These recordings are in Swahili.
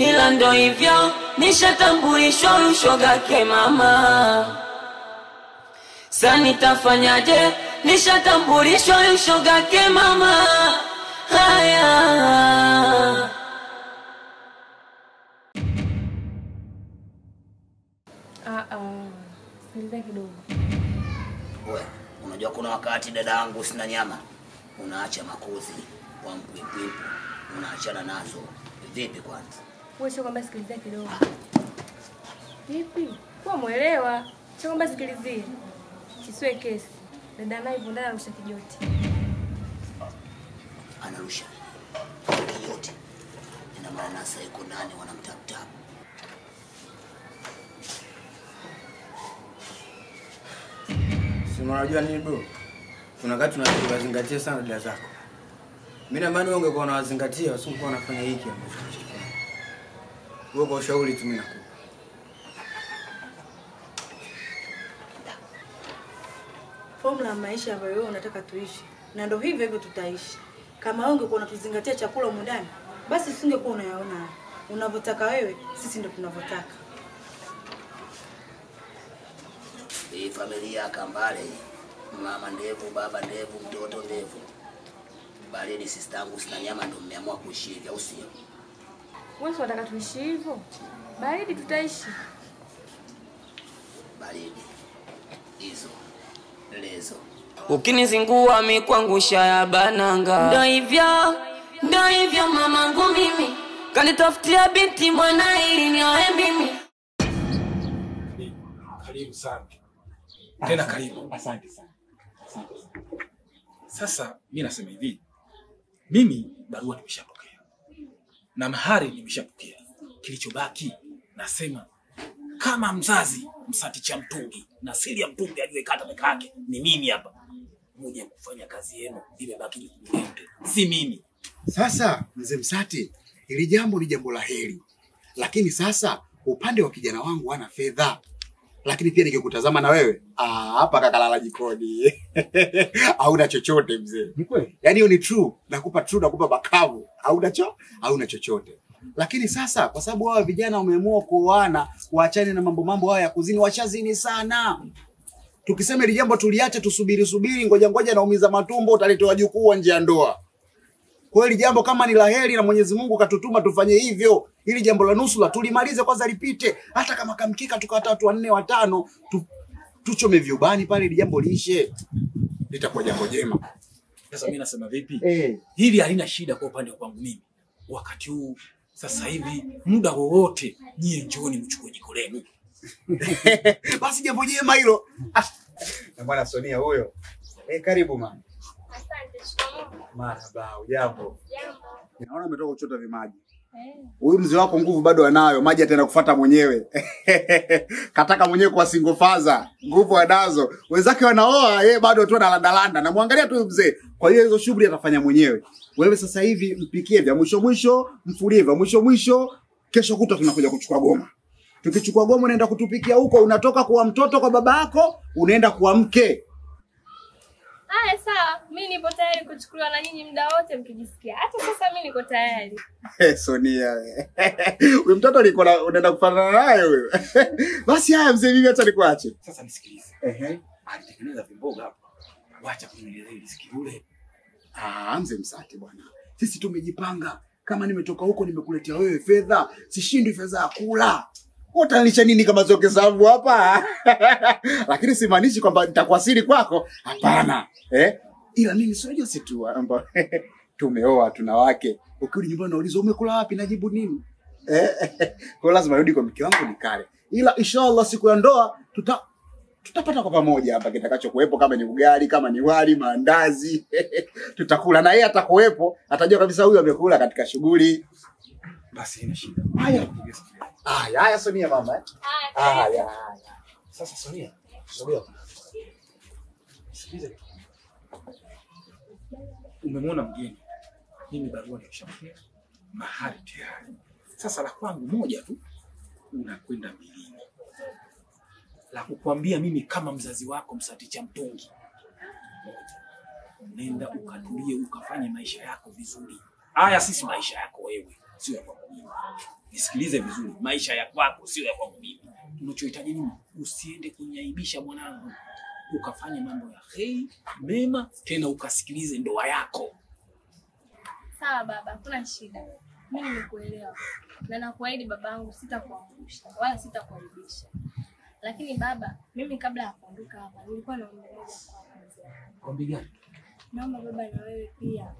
ila ndo hivyo nishatambulishwa ushogake mama. Sasa nitafanyaje? Nishatambulishwa ushogake mama. Haya. Sikiliza kidogo. Wewe, unajua kuna wakati dadangu sina nyama. Unaacha makozi kwa mpwipu. Unaachana nazo. Vipi kwanza? Wewe sio kwamba sikiliza kidogo. Vipi? Kwa muelewa. Sio kwamba sikilizie. Kisiwe kesi. Dada naye hivyo ndani anarusha kijoti. Anarusha kijoti. Ina maana sasa yuko ndani wanamtafuta. Si unajua nini bro? Kuna wakati tunazingatia sana dada zako. Mimi na maana ungekuwa unawazingatia usingekuwa unafanya hiki ambacho unachofanya. Wewe kwa ushauri tu mimi nakupa. Formula ya maisha ambayo wewe unataka tuishi. Na ndio hivyo hivyo tutaishi. Kama wewe ungekuwa unatuzingatia chakula huko ndani, basi usingekuwa unayaona. Unavyotaka wewe, sisi ndio tunavyotaka. Hii familia Kambale, mama ndevu, baba ndevu, mtoto ndevu. Baridi sistangu sina nyama ndio mmeamua kuishi hivi au sio? Wewe unataka tuishi hivyo? Baridi tutaishi. Baridi. Hizo. Lezo. Ukinizingua mikuangusha ya bananga. Ndo hivyo mamangu mimi. Kanitafutia binti mwana ili nioe mimi. Karibu sana. Tena karibu. Asante sana. Asante sana. Sasa mimi nasema hivi. Mimi barua nimeshapokea. Na mahari nimeshapokea. Kilichobaki nasema kama mzazi msati cha mtungi na siri ya mtungi aliyekata peke yake ni mimi hapa. Mmoja kufanya kazi yenu imebaki yote. Si mimi. Sasa mzee Msati, hili jambo ni jambo la heri. Lakini sasa upande wa kijana wangu hana fedha. Lakini pia nikikutazama na wewe, hapa kakalala jikoni. Hauna chochote mzee. Ni kweli? Yaani hiyo ni true. Nakupa bakavu. Hauna chochote. Lakini sasa kwa sababu hawa vijana wameamua kuoana, waachane na mambo haya ya kuzini, washazini sana. Tukisema ile jambo tuliache tusubiri ngoja naumiza matumbo utaletewa jukuu nje ya ndoa. Kwa hiyo jambo kama ni laheri na Mwenyezi Mungu katutuma tufanye hivyo, ili jambo la nusura tulimalize kwanza lipite, hata kama kamkika tukata 3 4 5 tuchome vyubani pale ili jambo liishe. Litakuwa jambo jema. Sasa mimi nasema vipi? Hili halina shida kwa upande wangu mimi. Wakati huu sasa hivi muda wowote nyie njooni mchukue jiko lenu. Basi jambo jema hilo. Na bwana Sonia huyo. Karibu mama. Asante, shikamoo. Marhaba, ujambo? Jambo. Naona umetoka kuchota vimaji. Huyu mzee wako nguvu bado anayo, maji ataenda kufuata mwenyewe. Kataka mwenyewe kwa single father, nguvu anazo. Wenzake wanaoa, yeye bado tu analandalanda. Na muangalia tu mzee. Kwa hiyo hizo shughuli atafanya mwenyewe. Wewe sasa hivi mpikie vya mwisho, mfulie vya mwisho, kesho kutwa tunakuja kuchukua goma. Tukichukua goma unaenda kutupikia huko, unatoka kwa mtoto kwa baba yako, unaenda kwa mke. Haya sawa, mimi nipo tayari kuchukuliwa na nyinyi muda wote mkijisikia. Hata sasa mimi niko tayari. Sonia wewe. Huyu mtoto alikuwa unaenda kufanana naye huyo. Basi haya mzee mimi acha nikuache. Sasa nisikilize. Alitengeneza vimboga hapo. Wacha kunielezea riziki yule. Mzee Msati bwana. Sisi tumejipanga. Kama nimetoka huko nimekuletea wewe fedha, sishindwi fedha ya kula. Utanilisha nini kama zoke zangu hapa? Lakini simaanishi kwamba nitakuasili kwako. Hapana. Ila mimi sio si tu ambao tumeoa tuna wake. Ukirudi nyumbani unauliza umekula wapi, najibu nini? Kwa lazima rudi kwa mke wangu nikale. Ila inshallah siku ya ndoa tutapata kwa pamoja hapa kitakachokuepo, kama ni ugali, kama ni wali, maandazi. Tutakula na yeye atakuepo, atajua kabisa huyu amekula katika shughuli. Basi ina shida. Haya Sonia mama. Haya. Sasa Sonia, sogea. Sikiliza. Umemwona mgeni. Mimi barua nimeshapokea. Mahali tayari. Sasa la kwangu moja tu, unakwenda milini. La kukwambia mimi kama mzazi wako Msati cha mtungi. Nenda ukatulie ukafanye maisha yako vizuri. Haya sisi maisha yako wewe, sio ya kwangu mimi. nisikilize vizuri, maisha ya kwako sio ya kwangu mimi. Unachohitaji nini? Usiende kunyaibisha mwanangu, ukafanye mambo ya heri mema, tena ukasikilize ndoa yako. Sawa baba, hakuna shida. Mimi nimekuelewa. Na nakuahidi babangu sitakuangusha wala sitakuaibisha. Lakini baba, mimi kabla ya kuondoka hapa nilikuwa na ombi moja kwako. Ombi gani? Naomba baba na wewe pia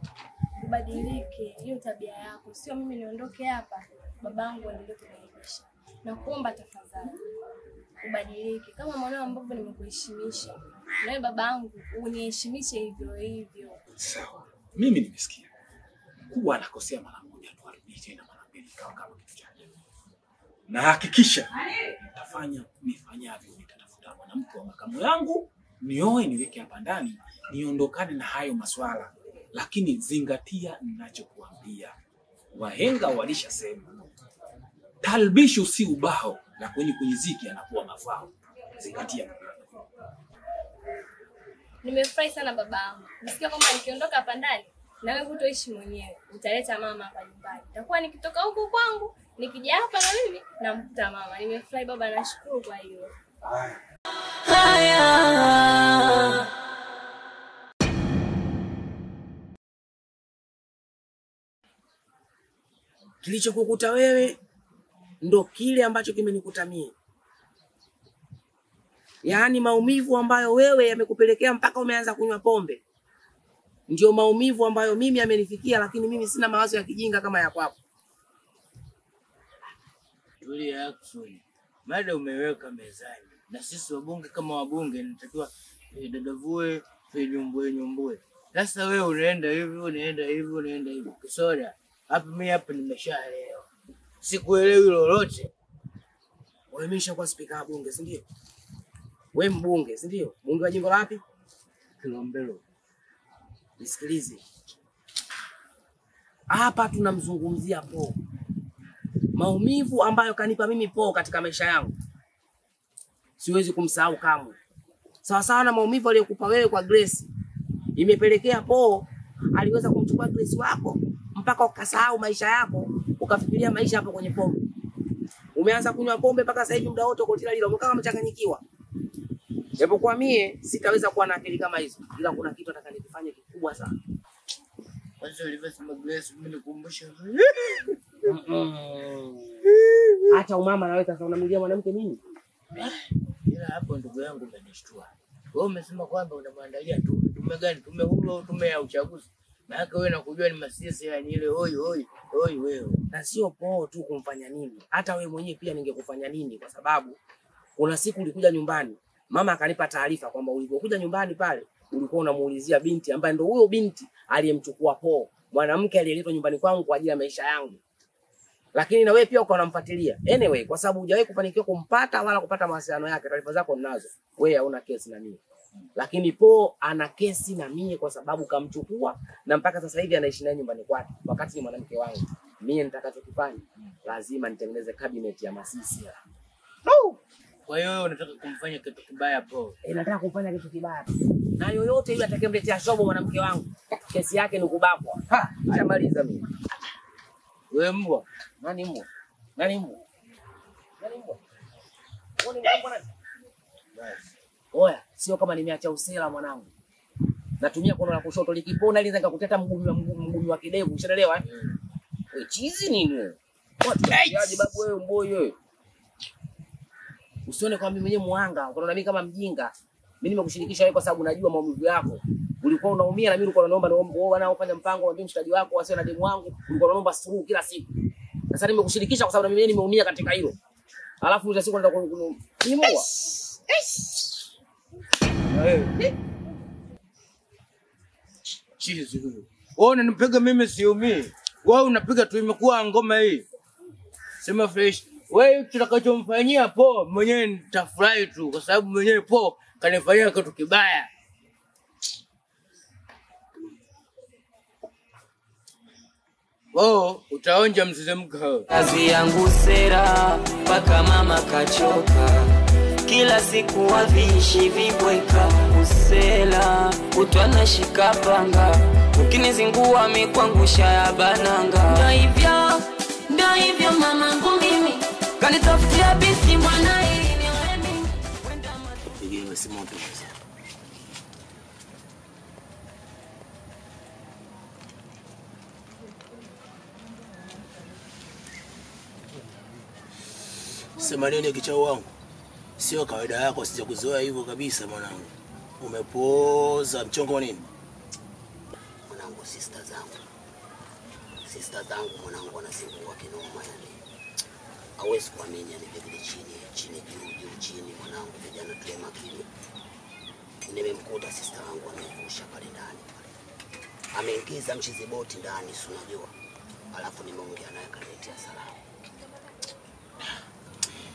ubadilike hiyo tabia yako. Sio mimi niondoke hapa, babangu aendelee kuniaibisha. Nakuomba tafadhali ubadilike kama mwanao ambavyo nimekuheshimisha. Na wewe babangu uniheshimishe hivyo hivyo. Sawa. Mimi nimesikia. Kuwa anakosea mara moja tu arudi tena mara mbili kama kitu cha ajabu. Na hakikisha nitafanya nifanyavyo, nitatafuta mwanamke wa makamu yangu, nioe, niweke hapa ndani, niondokane na hayo maswala. Lakini zingatia ninachokuambia. Wahenga walishasema, talbishu si ubao na kwenye kunyiziki anakuwa mafao. Zingatia. Nimefurahi sana babangu. Nisikia kwamba nikiondoka hapa ndani na wewe hutoishi mwenyewe. Utaleta mama hapa nyumbani. Nitakuwa nikitoka huko kwangu, nikija hapa na mimi namkuta mama. Nimefurahi baba, nashukuru kwa hilo. Haya. Kilichokukuta wewe ndo kile ambacho kimenikuta mimi. Yaani maumivu ambayo wewe yamekupelekea mpaka umeanza kunywa pombe, ndio maumivu ambayo mimi yamenifikia, lakini mimi sina mawazo ya kijinga kama ya kwako. Tulia Aksoni. Mada umeweka mezani. Na sisi wabunge kama wabunge natakiwa dadavue, nyumbue. Sasa wewe unaenda hivi. Kisoda. Mimi hapa nimeshaelewa. Sikuelewi lolote. Wewe umeshakuwa spika wa bunge, si ndio? Wewe mbunge, si ndio? Bunge wa jimbo lapi? Kilombero. Nisikilize. Hapa tunamzungumzia Po. Maumivu ambayo kanipa mimi Po katika maisha yangu, siwezi kumsahau kamwe. Sawa sawa na maumivu aliyokupa wewe kwa Grace, imepelekea Po aliweza kumchukua Grace wako mpaka ukasahau maisha yako, ukafikiria maisha hapo kwenye pombe. Umeanza kunywa pombe mpaka sasa hivi muda wote uko tila lilo, umekaa mchanganyikiwa. Japokuwa mie sitaweza kuwa na akili kama hizo, ila kuna kitu nataka nikifanye kikubwa sana. Kwanza ulivyosema Grace mimi nikumbusha. Acha umama na wewe sasa unamlilia mwanamke nini? Ila hapo ndugu yangu umenishtua. Wewe umesema kwamba unamwandalia tume gani? Tume hulo, tume ya uchaguzi. Na wewe nakujua ni masiasa yani ile hoi wewe. Na sio Po tu kumfanya nini, hata wewe mwenyewe pia ningekufanya nini, kwa sababu kuna siku ulikuja nyumbani, mama akanipa taarifa kwamba ulipokuja nyumbani pale ulikuwa unamuulizia binti ambaye ndio huyo binti aliyemchukua Po, mwanamke aliyeletwa nyumbani kwangu kwa ajili ya maisha yangu. Lakini na wewe pia uko unamfuatilia. Anyway, kwa sababu hujawahi kufanikiwa kumpata wala kupata mawasiliano yake, taarifa zako ninazo. Wewe hauna kesi na mimi. Lakini Po ana kesi na mimi kwa sababu kamchukua na mpaka sasa hivi anaishi naye nyumbani kwake wakati ni mwanamke wangu. Mimi nitakachokifanya lazima nitengeneze cabinet ya masisi. Kwa hiyo wewe unataka kumfanya kitu kibaya Po? Nataka kumfanya kitu kibaya. Na yoyote yule atakayemletea shobo mwanamke wangu, kesi yake ni kubakwa. Nishamaliza mimi. Wewe mbwa. Nani mbwa? Wewe ni mbwa nani? Basi. Oya, sio kama nimeacha usela mwanangu. Natumia kono la kushoto likipona ili nikakuteta mguu wa kidevu, ushaelewa eh? Wewe chizi nini wewe? Watu yaje babu wewe mboi wewe. Usione kwa mimi mwenyewe muanga, unaona mimi kama mjinga. Mimi nimekushirikisha wewe kwa sababu najua maumivu yako. Ulikuwa unaumia na mimi nilikuwa naomba wewe wanaofanya mpango wa mshikaji wako wasio na demu wangu, ulikuwa unaomba suluhu kila siku. Sasa nimekushirikisha kwa sababu na mimi nimeumia katika hilo. Alafu ile siku nataka kunimua. Chizi huyo. Wewe unanipiga mimi siumii. Wewe unapiga tu, imekuwa ngoma hii. Sema fresh. Wewe tutakachomfanyia Po mwenyewe nitafurahi tu kwa sababu mwenyewe Po kanifanyia kitu kibaya. Oh, utaonja msisimko. Kazi yangu sera paka mama kachoka, kila siku wavishi vibweka usela, utwana shikapanga, ukinizingua mikwangusha ya bananga. Ndio hivyo mama ngumu moto sasa. Sema nini kichao wangu? Sio kawaida yako, sija kuzoea hivyo kabisa mwanangu. Umepoza mchongo wa nini? Mwanangu, sister zangu mwanangu wanazingua kinoma yani. Hawezi kuamini yani vile chini juu mwanangu, vijana tuwe makini. Nimemkuta sister wangu amevusha pale ndani. Ameingiza mchizi boti ndani, si unajua. Alafu nimeongea naye kaniletea salamu.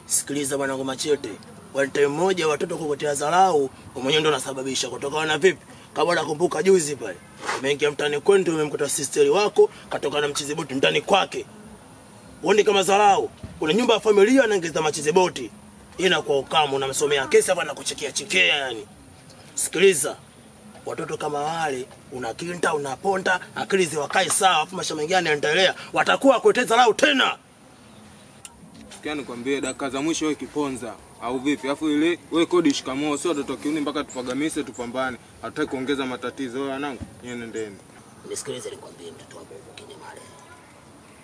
Sikiliza bwana Machete, wante mmoja watoto kukotea dharau, mwenyewe ndo unasababisha kutokana na vipi? Kama nakumbuka juzi pale, umeingia mtani kwenu umemkuta sister wako katoka na mchizi boti mtani kwake. Uone kama dharau, kuna nyumba ya familia anaingiza mchizi boti. Ina kwa ukamu unamsomea kesi hapa na kuchekea chekea yani. Sikiliza, watoto kama wale unakinta unaponda akili ziwakae sawa, afu maisha mengine yanaendelea, watakuwa kueteza dharau tena. Sikia nikwambie, dakika za mwisho wewe kiponza au vipi? Alafu ile wewe kodi shikamoo, sio watoto kiuni mpaka tupagamise tupambane. Hataki kuongeza matatizo wewe wanangu. Yeye nendeni. Nisikilize nikwambie mtoto wangu Kinemale.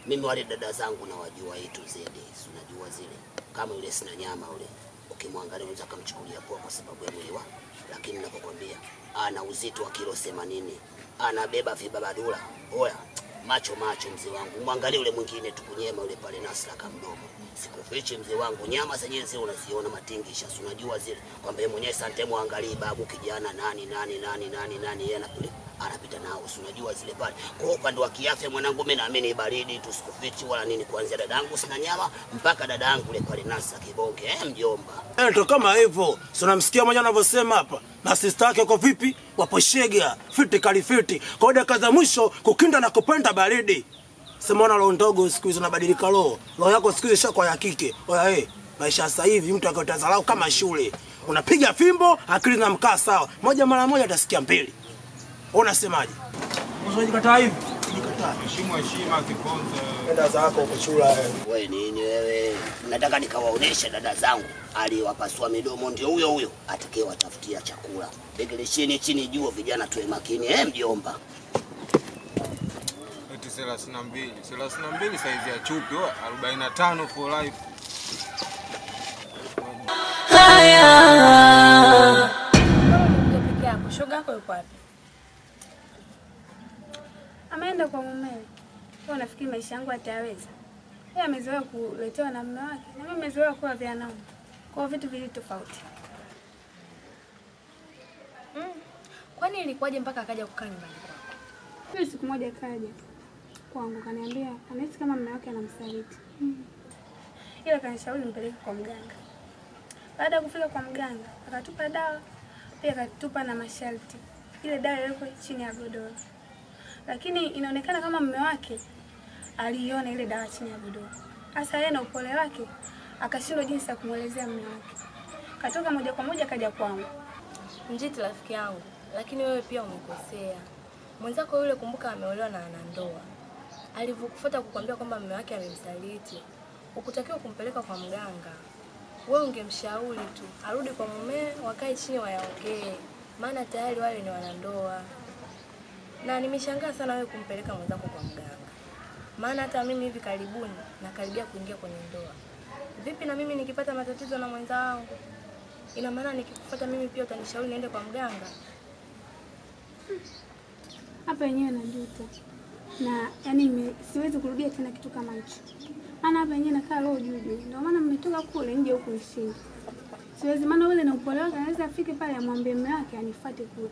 Mimi wale dada zangu na wajua yetu zedi, unajua zile. Kama yule sina nyama yule. Ukimwangalia unaweza kumchukulia poa kwa sababu ya mwili wake. Lakini ninapokuambia ana uzito wa kilo 80. Anabeba vibabadula. Oya, macho mzee wangu. Mwangalie yule mwingine tukunyema yule pale Nasra kamdomo. Sikufichi mzee wangu, nyama zenyewe zile unaziona matingisha, unajua zile. Kwamba yeye mwenyewe sante muangalie babu kijana nani yeye anapita nao, unajua zile pale. Kwa upande wa kiafya mwanangu, mimi naamini baridi tu, sikufichi wala nini, kuanzia dadangu sina nyama mpaka dadangu yule pale Nasra kibonge, mjomba. Ndo kama hivyo. Si unamsikia mwenyewe anavyosema hapa. Na sister yake uko vipi? Wapo shega, fiti kalifiti. Kwa dakika za mwisho kukinda na kupenda baridi. Sema ona roho ndogo siku hizo unabadilika roho. Roho yako siku hizo ishakuwa ya kike. Oya maisha sasa hivi mtu akitazarau kama shule. Unapiga fimbo, akili na mkaa sawa. Moja mara moja utasikia mbili. Unasemaje? Unajikataa hivi? Jikataa. Heshima kiponza. Dada zako kuchula wewe nini wewe? Nataka nikawaonesha dada zangu aliwapasua midomo ndio huyo atakaye watafutia chakula. Begele chini juu vijana tuwe makini mjomba. 32 saizi ya chupi 45 for life. Haya. Peke yako, shoga yako yuko wapi? Ameenda kwa mumewe. Wewe unafikiri maisha yangu ataweza? Yeye amezoea kuletewa na mume wake, na mimi nimezoea kuwa vya nao. Kwa vitu vili tofauti. Kwani ilikuwaje mpaka akaja kukaa nyumbani kwako? Mimi siku moja kaja kwangu kaniambia anahisi kama mume wake anamsaliti. Ila kanishauri nimpeleke kwa mganga. Baada ya kufika kwa mganga, akatupa dawa, pia akatupa na masharti. Ile dawa ilikuwa chini ya godoro. Lakini inaonekana kama mume wake aliiona ile dawa chini ya godoro. Sasa yeye na upole wake akashindwa jinsi ya kumuelezea mume wake. Katoka moja kwa moja kaja kwangu. Njiti rafiki yangu, lakini wewe pia umekosea. Mwenzako yule kumbuka ameolewa na ana ndoa. Alivyokufuata kukwambia kwamba mume wake amemsaliti, ukutakiwa kumpeleka kwa mganga. Wewe ungemshauri tu arudi kwa mume, wakae chini wayaongee, maana tayari wale ni wanandoa. Na nimeshangaa sana wewe kumpeleka mwenzako kwa mganga. Maana hata mimi hivi karibuni nakaribia kuingia kwenye ndoa. Vipi na mimi nikipata matatizo na mwenza wangu? Ina maana nikikufuata mimi pia utanishauri niende kwa mganga? Hapa yenyewe najuta. Na yani siwezi kurudia tena kitu kama hicho. Maana hapa yenyewe nakaa roho juu. Ndio maana mmetoka kule nje huko nchini. Siwezi, maana yule na upole wake anaweza afike pale amwambie mume wake anifuate kule.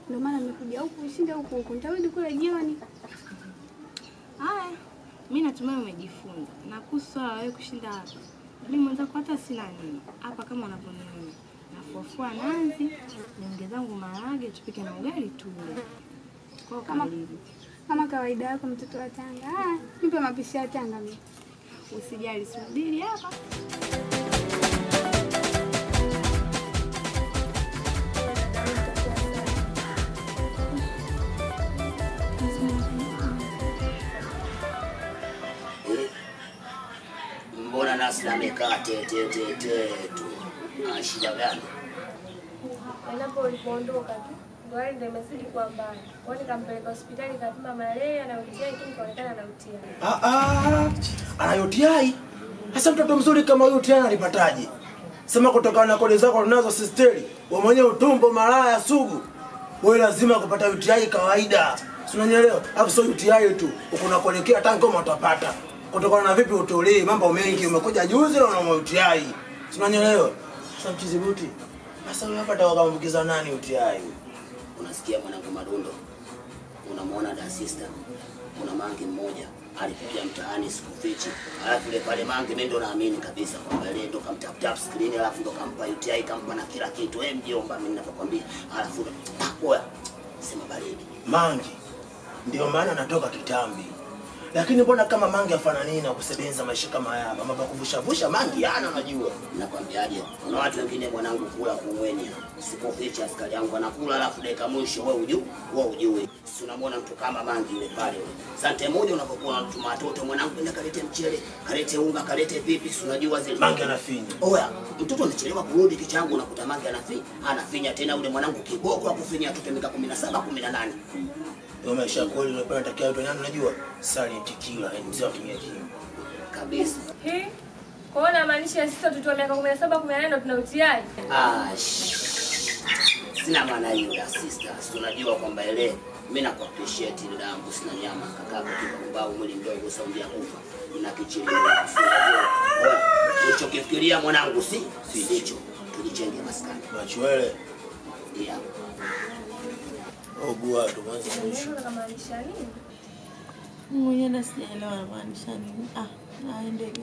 Ndio maana nimekuja huku ushinde huko. Nitarudi kule jioni. Haya. Mimi natumai umejifunza. Na kuhusu wewe kushinda hapa. Mimi mwenzako hata sina nini. Hapa kama unavyoniona. Nafufua nazi, niongeza zangu maharage, tupike na ugali tule. Kwa kama kawaida yako mtoto wa Tanga. Nipe mapishi ya Tanga mimi. Usijali, subiri hapa. Mbona Nasra amekaa te tu? Shida gani? Endapo ulipoondoka tu ndio hali ndio imezidi kuwa mbaya. Kwa hiyo nikampeleka hospitali kapima malaria na UTI, lakini kaonekana na UTI. Ana UTI? Sasa mtoto mzuri kama huyu UTI alipataje? Sema kutokana na kodi zako unazo sisteri, wewe mwenyewe utumbo malaya sugu. Wewe lazima kupata UTI kawaida. Si unanielewa? Hapo sio UTI tu. Ukuna kuelekea hata ngoma utapata. Kutokana na vipi utolii, mambo mengi umekuja juzi na una UTI. Si unanielewa? Sasa mchizi buti. Sasa wewe hapa utawaambukiza nani UTI? Unasikia mwanangu Madundo? Unamwona da sister. Kuna mangi mmoja alikuja mtaani sikufichi. Alafu ile pale mangi mimi ndo naamini kabisa kwamba ile ndo kamtap screen alafu ndo kampa UTI kampa na kila kitu. Wewe mjomba mimi ninakwambia. Alafu oya sema baridi. Mangi ndio maana natoka kitambi. Lakini mbona kama mangi afanani na kusebenza maisha kama haya? Mama bakuvushavusha mangi ana unajua. Nakwambiaje? Kuna watu wengine mwanangu kula kumwenya. Sikuficha askari yangu anakula alafu dakika mwisho wewe ujue. Si unamwona mtu kama mangi yule pale yule. Sante moja unapokuwa mtu matoto mwanangu nenda kalete mchele, kalete unga, kalete pipi, si unajua zile. Mangi anafinya. Oya, mtoto anachelewa kurudi kichangu unakuta mangi anafinya tena ule mwanangu kiboko akufinya tu miaka 17 18. Ndio maisha kweli ndio pale takia watu nani unajua? Silent killer, mzee wa kimya kimya. Kabisa. Kwa hiyo inamaanisha sisi watoto wa miaka 17 18 ndio tuna UTI? Sina maana hiyo ya sister. Tunajua kwamba ile mimi na appreciate ile yangu sina nyama kaka kwa mbao mwili mdogo saundi ya kufa. Ina kichili. Unachokifikiria mwanangu si hicho. Tujichenge maskani. Machwele. Yeah. Ogua tu mwanzo mwisho. Unamaanisha nini? Mwenyewe nasielewa anamaanisha nini. Naendege.